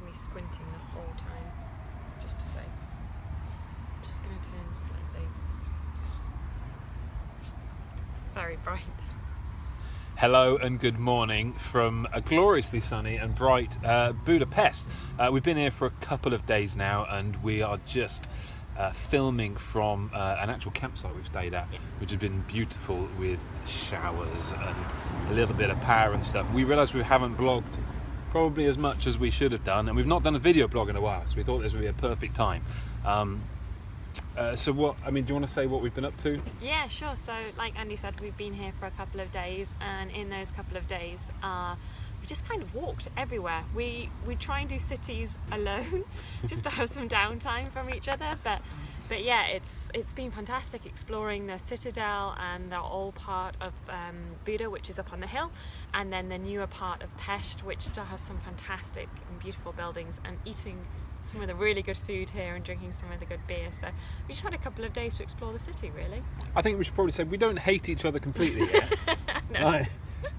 me squinting the whole time, just to say. Just going to turn slightly. It's very bright. Hello and good morning from a gloriously sunny and bright Budapest. We've been here for a couple of days now, and we are just filming from an actual campsite we've stayed at, which has been beautiful with showers and a little bit of power and stuff. We realised we haven't blogged probably as much as we should have done, and we've not done a video blog in a while, so we thought this would be a perfect time. So what, do you want to say what we've been up to? Yeah, sure. So like Andy said, we've been here for a couple of days, and in those couple of days we've just kind of walked everywhere. We try and do cities alone just to have some downtime from each other, but yeah, it's been fantastic exploring the Citadel and the old part of Buda, which is up on the hill, and then the newer part of Pest, which still has some fantastic and beautiful buildings, and eating some of the really good food here and drinking some of the good beer. So we just had a couple of days to explore the city, really. I think we should probably say we don't hate each other completely yet. No.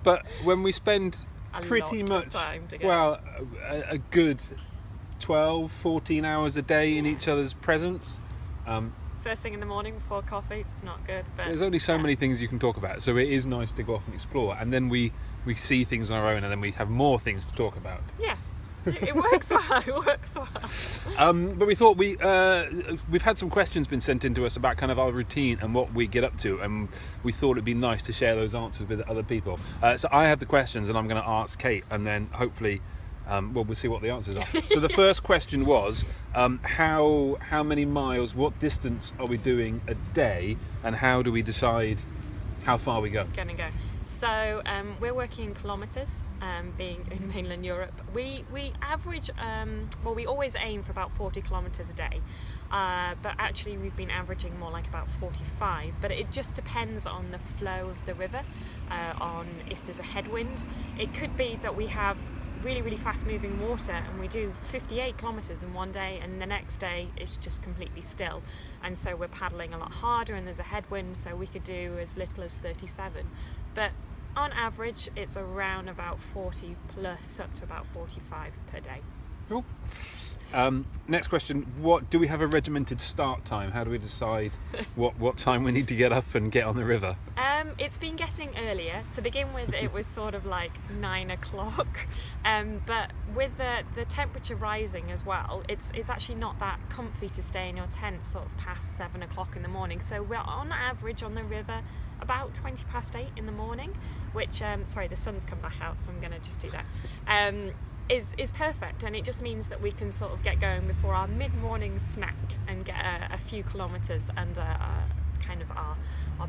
But when we spend pretty much time together, a good 12, 14 hours a day in each other's presence. First thing in the morning before coffee, it's not good. But there's only so many things you can talk about, so it is nice to go off and explore, and then we see things on our own, and then we have more things to talk about. Yeah. It works well. It works well. But we thought we've had some questions been sent in to us about kind of our routine and what we get up to, and we thought it'd be nice to share those answers with other people. So I have the questions, and I'm going to ask Kate, and then hopefully, we'll see what the answers are. So the first question was, how many miles, what distance are we doing a day, and how do we decide how far we go? Gonna go. So we're working in kilometres, being in mainland Europe. We average, we always aim for about 40 kilometres a day, but actually we've been averaging more like about 45, but it just depends on the flow of the river, on if there's a headwind. It could be that we have really, really fast moving water and we do 58 kilometres in one day, and the next day it's just completely still, and so we're paddling a lot harder and there's a headwind, so we could do as little as 37, but on average it's around about 40 plus up to about 45 per day. Cool. Next question, what do we have a regimented start time? How do we decide what time we need to get up and get on the river? It's been getting earlier. To begin with, it was sort of like 9 o'clock, but with the temperature rising as well, it's actually not that comfy to stay in your tent sort of past 7 o'clock in the morning. So we're on average on the river about 20 past 8 in the morning, which the sun's come back out, so I'm going to just do that. Is perfect, and it just means that we can sort of get going before our mid-morning snack and get a few kilometres under kind of our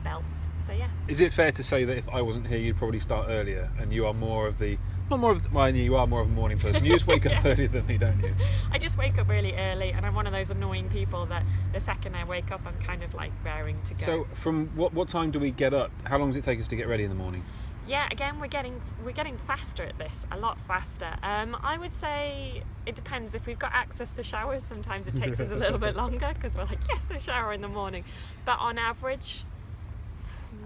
belts. So yeah. Is it fair to say that if I wasn't here, you'd probably start earlier, and you are more of you are more of a morning person. You just wake up earlier than me, don't you? I just wake up really early, and I'm one of those annoying people that the second I wake up, I'm kind of like raring to go. So from what time do we get up? How long does it take us to get ready in the morning? Yeah, again, we're getting faster at this, a lot faster. I would say it depends. If we've got access to showers, sometimes it takes us a little bit longer because we're like, yes, a shower in the morning. But on average,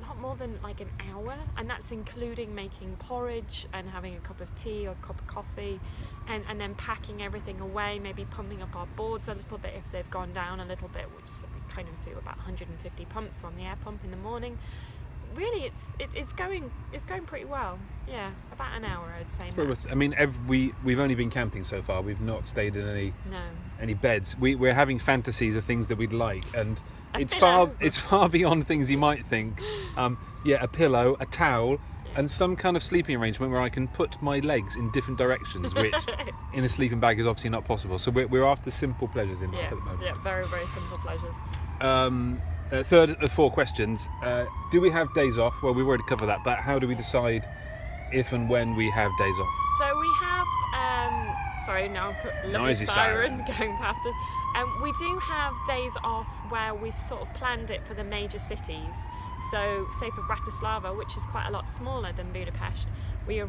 not more than like an hour, and that's including making porridge and having a cup of tea or a cup of coffee, and then packing everything away, maybe pumping up our boards a little bit if they've gone down a little bit, which is we kind of do about 150 pumps on the air pump in the morning. Really, it's going pretty well. Yeah, about an hour, I'd say. Max. I mean, we've only been camping so far. We've not stayed in any beds. We're having fantasies of things that we'd like, and it's far beyond things you might think. A pillow, a towel, and some kind of sleeping arrangement where I can put my legs in different directions, which in a sleeping bag is obviously not possible. So we're after simple pleasures in life at the moment. Yeah, very, very simple pleasures. Third of 4 questions. Do we have days off? Well, we've already covered that, but how do we decide if and when we have days off? So we have, now I've got Noisy siren going past us. We do have days off where we've sort of planned it for the major cities. So say for Bratislava, which is quite a lot smaller than Budapest, we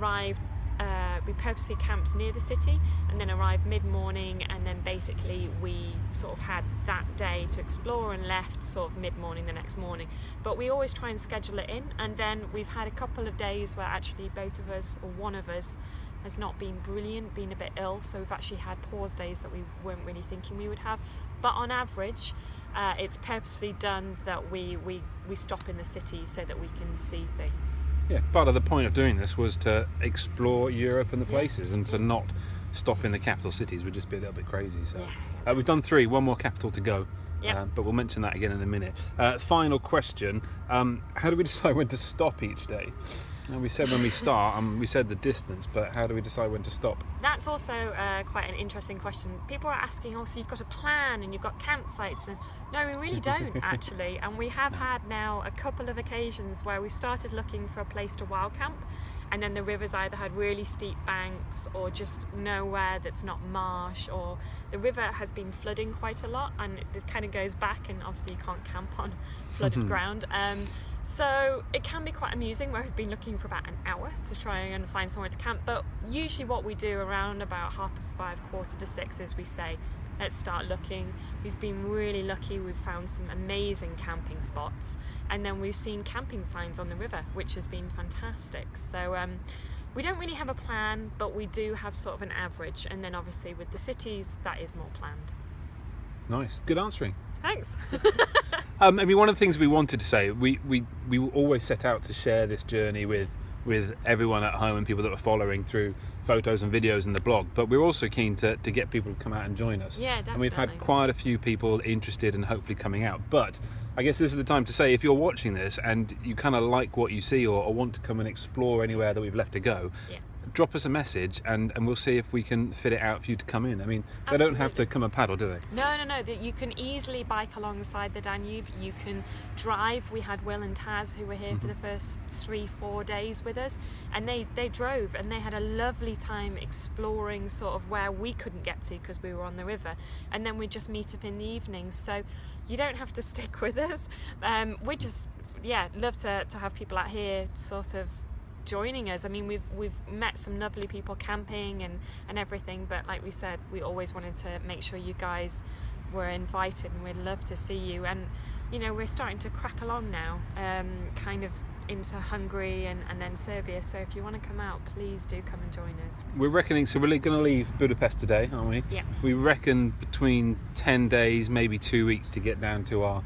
purposely camped near the city and then arrived mid-morning, and then basically we sort of had that day to explore and left sort of mid-morning the next morning. But we always try and schedule it in, and then we've had a couple of days where actually both of us, or one of us, has not been brilliant, been a bit ill, so we've actually had pause days that we weren't really thinking we would have. But on average, it's purposely done that we stop in the city so that we can see things. Yeah, part of the point of doing this was to explore Europe and the Yeah. places, and to not stop in the capital cities would just be a little bit crazy. So Yeah. we've done 3, one more capital to go. Yep. But we'll mention that again in a minute. Final question: how do we decide when to stop each day? Now, we said when we start, we said the distance, but how do we decide when to stop? That's also quite an interesting question. People are asking, oh, so you've got a plan and you've got campsites, and no, we really don't actually. And we have had now a couple of occasions where we started looking for a place to wild camp, and then the river's either had really steep banks or just nowhere that's not marsh, or the river has been flooding quite a lot, and it kind of goes back, and obviously you can't camp on flooded ground. So it can be quite amusing, where we've been looking for about an hour to try and find somewhere to camp. But usually what we do around about 5:30, 5:45 is we say, let's start looking. We've been really lucky, we've found some amazing camping spots, and then we've seen camping signs on the river, which has been fantastic. So we don't really have a plan, but we do have sort of an average, and then obviously with the cities that is more planned. Nice, good answering. Thanks. I mean, one of the things we wanted to say, we always set out to share this journey with everyone at home and people that are following through photos and videos and the blog, but we're also keen to get people to come out and join us. Yeah, definitely. And we've had quite a few people interested and hopefully coming out. But I guess this is the time to say, if you're watching this and you kind of like what you see, or want to come and explore anywhere that we've left to go, Yeah. drop us a message and we'll see if we can fit it out for you to come in. I mean, they don't have to come and paddle, do they? No. You can easily bike alongside the Danube. You can drive. We had Will and Taz who were here for the first 3-4 days with us, and they drove, and they had a lovely time exploring sort of where we couldn't get to because we were on the river, and then we just meet up in the evenings. So you don't have to stick with us. We just love to have people out here sort of joining us. I mean, we've met some lovely people camping and everything, but like we said, we always wanted to make sure you guys were invited, and we'd love to see you. And you know, we're starting to crack along now, kind of into Hungary and then Serbia, so if you want to come out, please do come and join us. We're reckoning, so we're going to leave Budapest today, aren't we? Yeah. We reckon between 10 days, maybe 2 weeks to get down to our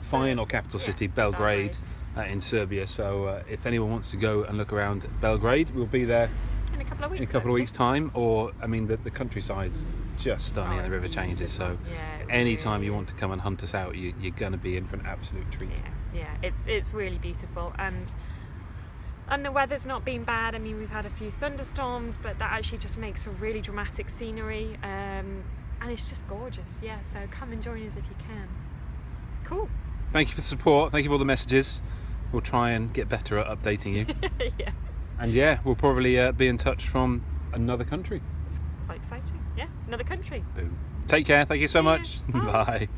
final capital city, Belgrade. In Serbia. So if anyone wants to go and look around Belgrade, we'll be there in a couple of weeks. In a couple of weeks' time. Or I mean, the countryside's just stunning, and the river changes. So anytime you want to come and hunt us out, you're going to be in for an absolute treat. Yeah, it's really beautiful, and the weather's not been bad. I mean, we've had a few thunderstorms, but that actually just makes for really dramatic scenery, and it's just gorgeous. Yeah, so come and join us if you can. Cool. Thank you for the support. Thank you for all the messages. We'll try and get better at updating you. Yeah. And we'll probably be in touch from another country. It's quite exciting. Yeah, another country. Boom. Take care. Thank you so much. Bye. Bye.